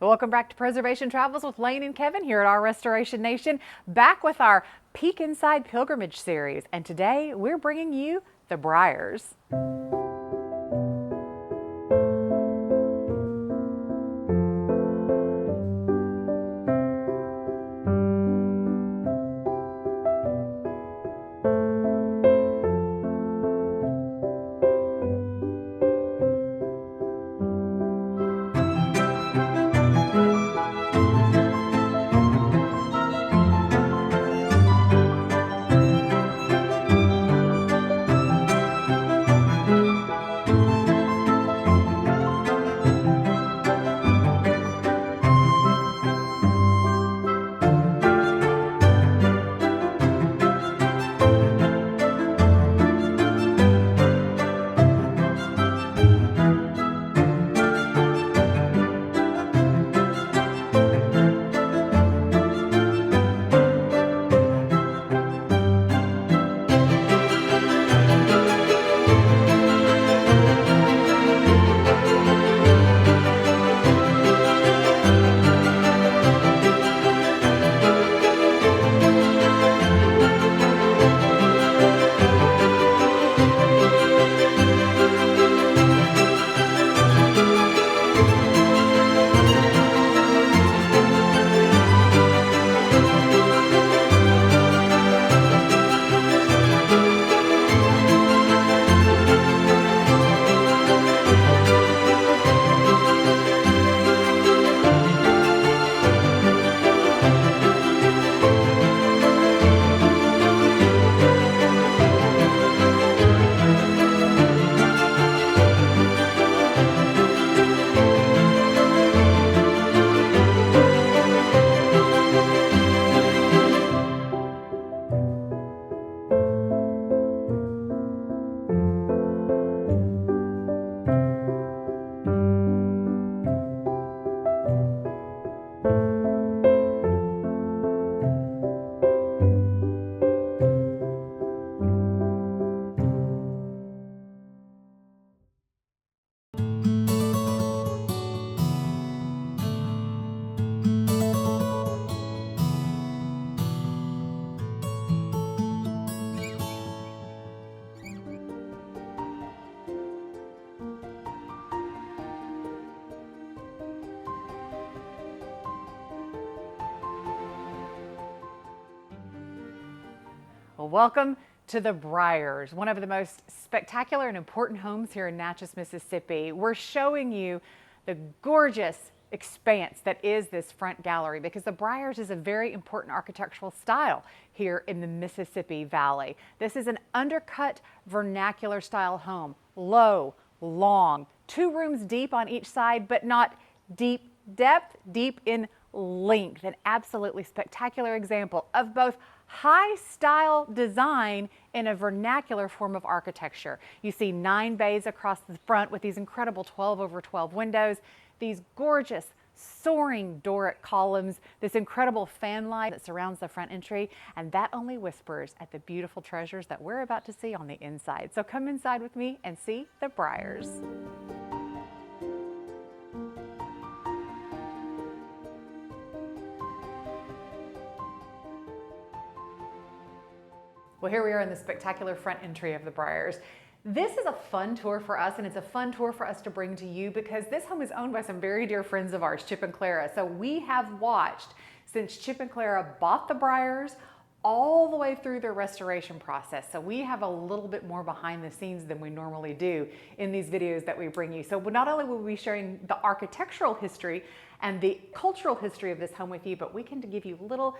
Welcome back to Preservation Travels with Lane and Kevin here at our Restoration Nation, back with our Peek Inside Pilgrimage series. And today we're bringing you the Briars. Well, welcome to the Briars, one of the most spectacular and important homes here in Natchez, Mississippi. We're showing you the gorgeous expanse that is this front gallery because the Briars is a very important architectural style here in the Mississippi Valley. This is an undercut vernacular style home, low, long, 2 rooms deep on each side, but not deep depth, deep in length. An absolutely spectacular example of both high style design in a vernacular form of architecture. You see 9 bays across the front with these incredible 12/12 windows, these gorgeous soaring Doric columns, this incredible fan light that surrounds the front entry, and that only whispers at the beautiful treasures that we're about to see on the inside. So come inside with me and see the Briars. Well, here we are in the spectacular front entry of the Briars. This is a fun tour for us, and it's a fun tour for us to bring to you because this home is owned by some very dear friends of ours, Chip and Clara. So we have watched since Chip and Clara bought the Briars all the way through their restoration process. So we have a little bit more behind the scenes than we normally do in these videos that we bring you. So not only will we be sharing the architectural history and the cultural history of this home with you, but we can give you little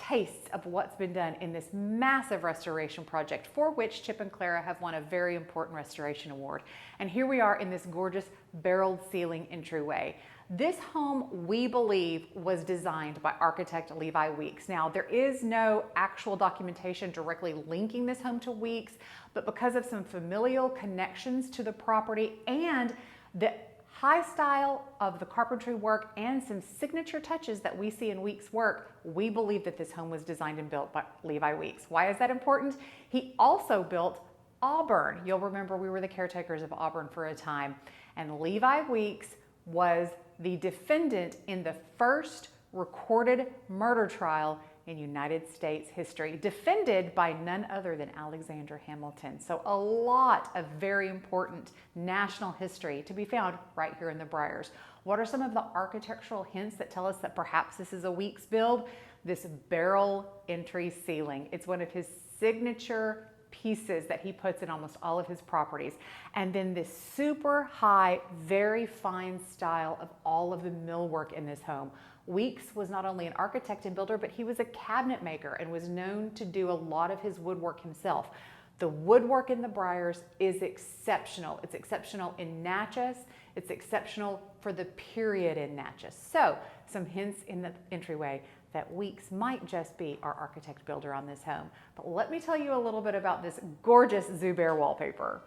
tastes of what's been done in this massive restoration project for which Chip and Clara have won a very important restoration award. And here we are in this gorgeous barreled ceiling entryway. This home, we believe, was designed by architect Levi Weeks. Now, there is no actual documentation directly linking this home to Weeks, but because of some familial connections to the property and the high style of the carpentry work and some signature touches that we see in Weeks' work, we believe that this home was designed and built by Levi Weeks. Why is that important? He also built Auburn. You'll remember we were the caretakers of Auburn for a time, and Levi Weeks was the defendant in the first recorded murder trial in United States history, defended by none other than Alexander Hamilton. So a lot of very important national history to be found right here in the Briars. What are some of the architectural hints that tell us that perhaps this is a Weeks build? This barrel entry ceiling. It's one of his signature pieces that he puts in almost all of his properties. And then this super high, very fine style of all of the millwork in this home. Weeks was not only an architect and builder, but he was a cabinet maker and was known to do a lot of his woodwork himself. The woodwork in the Briars is exceptional. It's exceptional in Natchez. It's exceptional for the period in Natchez. So some hints in the entryway that Weeks might just be our architect builder on this home. But let me tell you a little bit about this gorgeous Zuber wallpaper.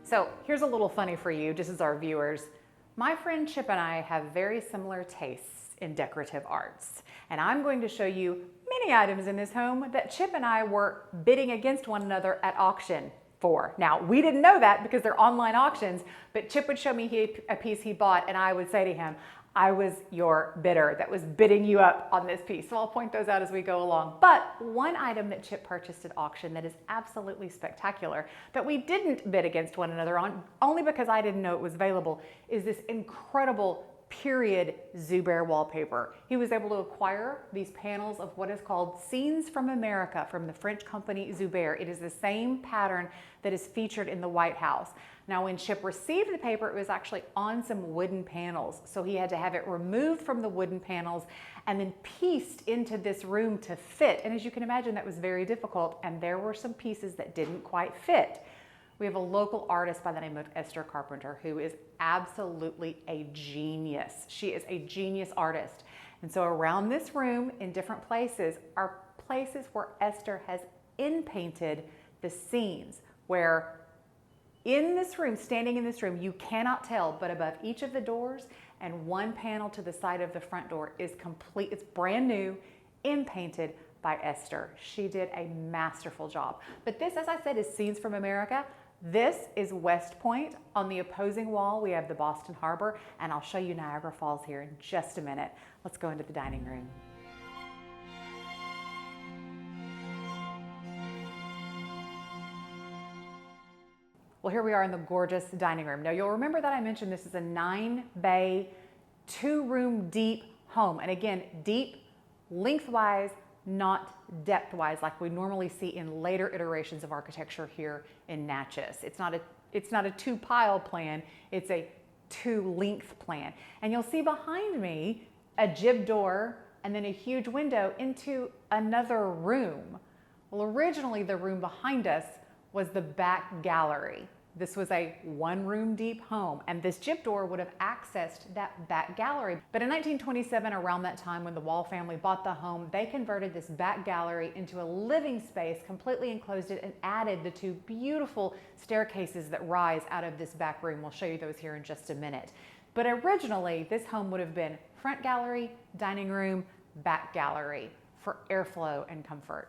So here's a little funny for you, just as our viewers. My friend Chip and I have very similar tastes in decorative arts. And I'm going to show you many items in this home that Chip and I were bidding against one another at auction for. Now, we didn't know that because they're online auctions, but Chip would show me a piece he bought and I would say to him, I was your bidder that was bidding you up on this piece. So I'll point those out as we go along. But one item that Chip purchased at auction that is absolutely spectacular, that we didn't bid against one another on, only because I didn't know it was available, is this incredible period Zuber wallpaper. He was able to acquire these panels of what is called Scenes from America from the French company Zuber. It is the same pattern that is featured in the White House. Now, when Chip received the paper, it was actually on some wooden panels. So he had to have it removed from the wooden panels and then pieced into this room to fit. And as you can imagine, that was very difficult. And there were some pieces that didn't quite fit. We have a local artist by the name of Esther Carpenter who is absolutely a genius. She is a genius artist. And so around this room in different places are places where Esther has in-painted the scenes, where in this room, standing in this room, you cannot tell, but above each of the doors and one panel to the side of the front door is complete. It's brand new, in-painted by Esther. She did a masterful job. But this, as I said, is Scenes from America. This is West Point. On the opposing wall, we have the Boston Harbor, and I'll show you Niagara Falls here in just a minute. Let's go into the dining room. Well, here we are in the gorgeous dining room. Now, you'll remember that I mentioned this is a 9-bay, 2-room deep home. And again, deep lengthwise, not depthwise like we normally see in later iterations of architecture here in Natchez. It's not a 2-pile plan, it's a 2-length plan. And you'll see behind me a jib door and then a huge window into another room. Well, originally the room behind us was the back gallery. This was a 1-room deep home, and this jib door would have accessed that back gallery. But in 1927, around that time when the Wall family bought the home, they converted this back gallery into a living space, completely enclosed it, and added the 2 beautiful staircases that rise out of this back room. We'll show you those here in just a minute. But originally, this home would have been front gallery, dining room, back gallery for airflow and comfort.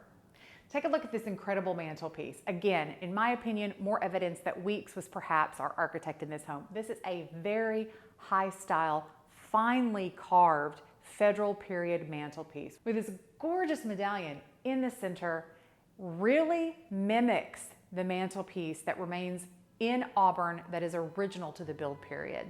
Take a look at this incredible mantelpiece. Again, in my opinion, more evidence that Weeks was perhaps our architect in this home. This is a very high style, finely carved federal period mantelpiece with this gorgeous medallion in the center. Really mimics the mantelpiece that remains in Auburn that is original to the build period.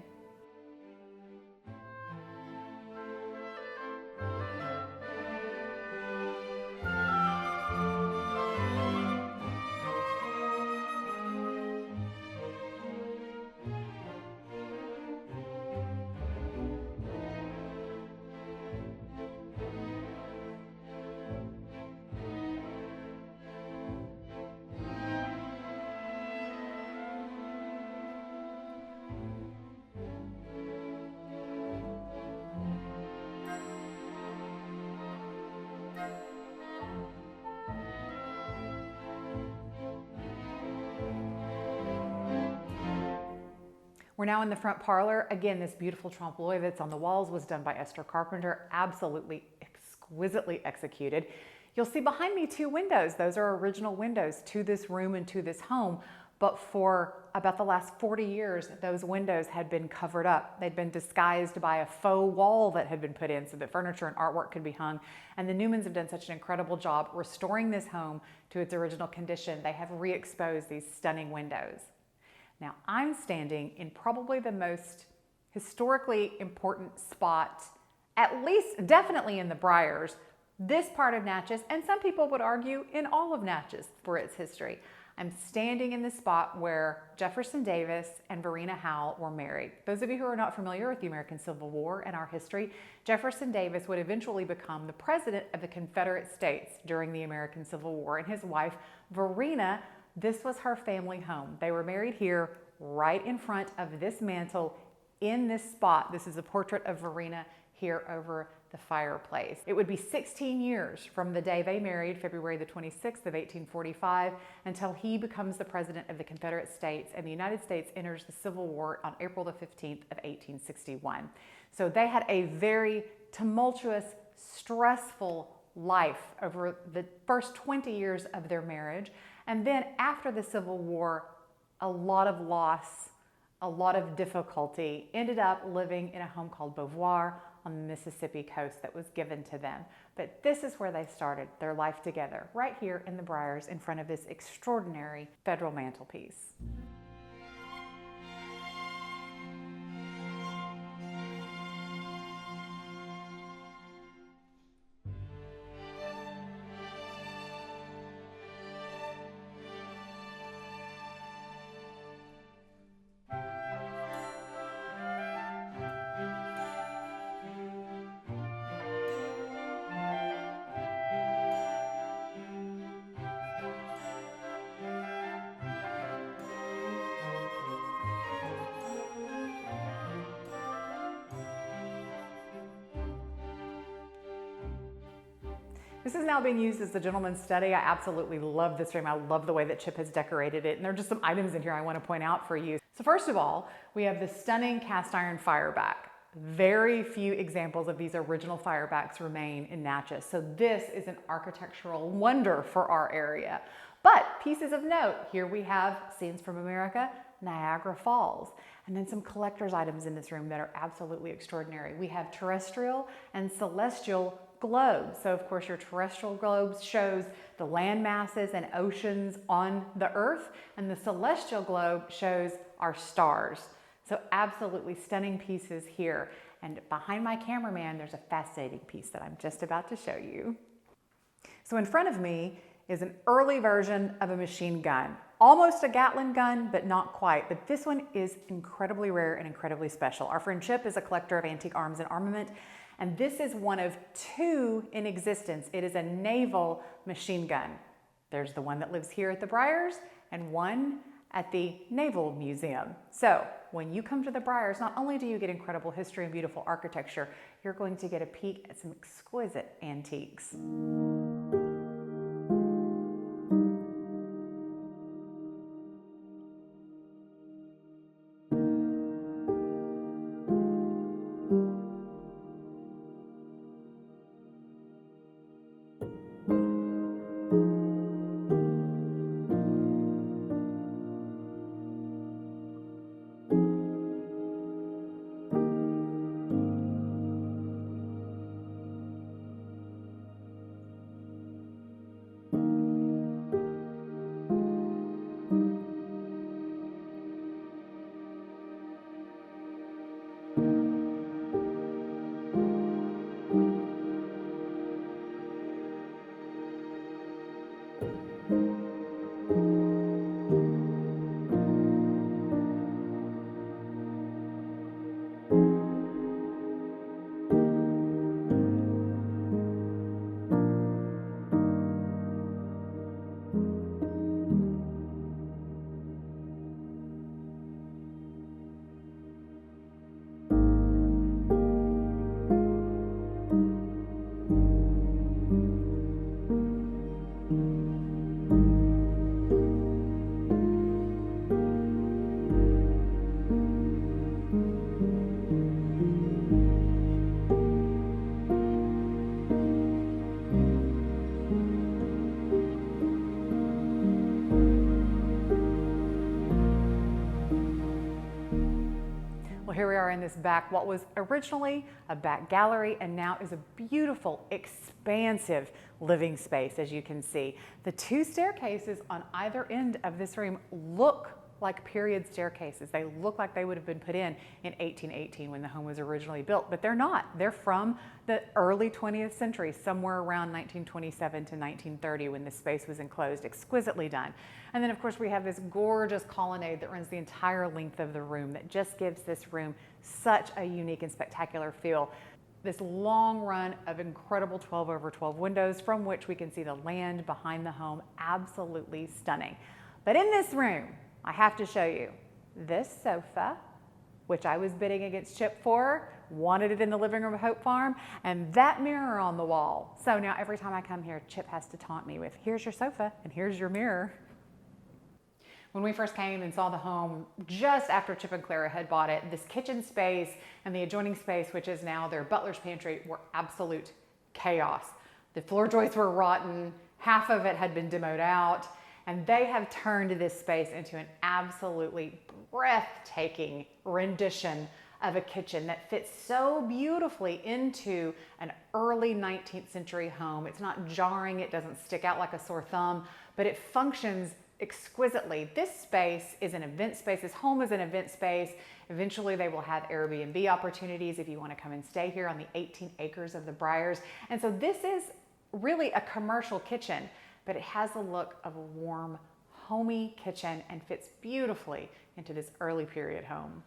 We're now in the front parlor. Again, this beautiful trompe l'oeil that's on the walls was done by Esther Carpenter, absolutely exquisitely executed. You'll see behind me 2 windows. Those are original windows to this room and to this home. but for about the last 40 years, those windows had been covered up. They'd been disguised by a faux wall that had been put in so that furniture and artwork could be hung. And the Newmans have done such an incredible job restoring this home to its original condition. They have re-exposed these stunning windows. Now, I'm standing in probably the most historically important spot, at least definitely in the Briars, this part of Natchez, and some people would argue in all of Natchez for its history. I'm standing in the spot where Jefferson Davis and Varina Howell were married. Those of you who are not familiar with the American Civil War and our history, Jefferson Davis would eventually become the president of the Confederate States during the American Civil War, and his wife, Varina, this was her family home. They were married here right in front of this mantle in this spot. This is a portrait of Varina here over the fireplace. It would be 16 years from the day they married, February the 26th of 1845, until he becomes the president of the Confederate States and the United States enters the Civil War on April the 15th of 1861. So they had a very tumultuous, stressful life over the first 20 years of their marriage. And then after the Civil War, a lot of loss, a lot of difficulty, ended up living in a home called Beauvoir on the Mississippi coast that was given to them. But this is where they started their life together, right here in the Briars in front of this extraordinary federal mantelpiece. This is now being used as the gentleman's study. I absolutely love this room. I love the way that Chip has decorated it. And there are just some items in here I want to point out for you. So first of all, we have the stunning cast iron fireback. Very few examples of these original firebacks remain in Natchez. So this is an architectural wonder for our area. But pieces of note, here we have Scenes from America, Niagara Falls, and then some collector's items in this room that are absolutely extraordinary. We have terrestrial and celestial globes. So of course your terrestrial globes shows the land masses and oceans on the earth, and the celestial globe shows our stars. So absolutely stunning pieces here. And behind my cameraman, there's a fascinating piece that I'm just about to show you. So in front of me is an early version of a machine gun. Almost a Gatling gun, but not quite. But this one is incredibly rare and incredibly special. Our friend Chip is a collector of antique arms and armament, and this is one of two in existence. It is a naval machine gun. There's the one that lives here at the Briars and one at the Naval Museum. So when you come to the Briars, not only do you get incredible history and beautiful architecture, you're going to get a peek at some exquisite antiques. Well, here we are in this back, what was originally a back gallery and now is a beautiful, expansive living space, as you can see. The two staircases on either end of this room look like period staircases. They look like they would have been put in 1818 when the home was originally built, but they're not. They're from the early 20th century, somewhere around 1927 to 1930 when this space was enclosed. Exquisitely done. And then of course we have this gorgeous colonnade that runs the entire length of the room that just gives this room such a unique and spectacular feel. This long run of incredible 12/12 windows from which we can see the land behind the home. Absolutely stunning. But in this room, I have to show you this sofa, which I was bidding against Chip for, wanted it in the living room of Hope Farm, and that mirror on the wall. So now every time I come here, Chip has to taunt me with, here's your sofa and here's your mirror. When we first came and saw the home, just after Chip and Clara had bought it, this kitchen space and the adjoining space, which is now their butler's pantry, were absolute chaos. The floor joists were rotten, half of it had been demoed out, and they have turned this space into an absolutely breathtaking rendition of a kitchen that fits so beautifully into an early 19th century home. It's not jarring, it doesn't stick out like a sore thumb, but it functions exquisitely. This space is an event space. This home is an event space. Eventually they will have Airbnb opportunities if you want to come and stay here on the 18 acres of the Briars. And so this is really a commercial kitchen, but it has the look of a warm, homey kitchen and fits beautifully into this early period home.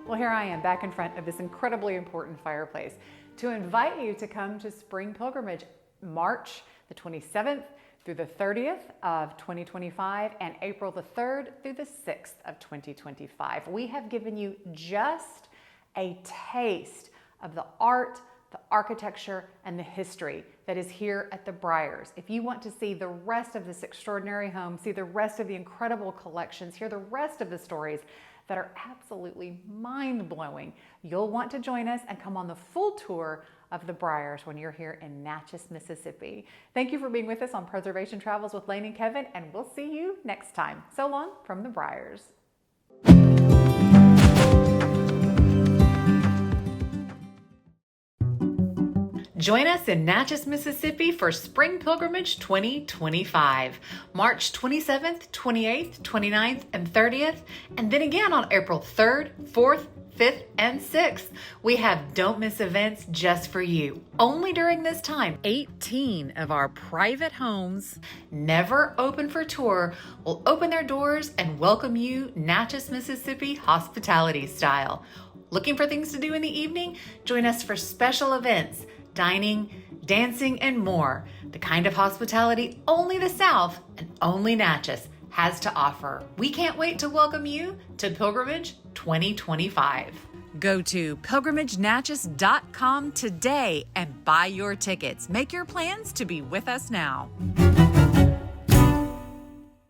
Well, here I am back in front of this incredibly important fireplace to invite you to come to Spring Pilgrimage, March the 27th through the 30th of 2025 and April the 3rd through the 6th of 2025. We have given you just a taste of the art, the architecture, and the history that is here at the Briars. If you want to see the rest of this extraordinary home, see the rest of the incredible collections, hear the rest of the stories that are absolutely mind-blowing, you'll want to join us and come on the full tour of the Briars when you're here in Natchez, Mississippi. Thank you for being with us on Preservation Travels with Lane and Kevin, and we'll see you next time. So long from the Briars. Join us in Natchez, Mississippi for Spring Pilgrimage 2025, March 27th, 28th, 29th, and 30th, and then again on April 3rd, 4th, 5th, and 6th. We have don't miss events just for you. Only during this time, 18 of our private homes, never open for tour, will open their doors and welcome you Natchez, Mississippi hospitality style. Looking for things to do in the evening? Join us for special events, dining, dancing, and more. The kind of hospitality only the South and only Natchez has to offer. We can't wait to welcome you to Pilgrimage 2025. Go to pilgrimagenatchez.com today and buy your tickets. Make your plans to be with us now.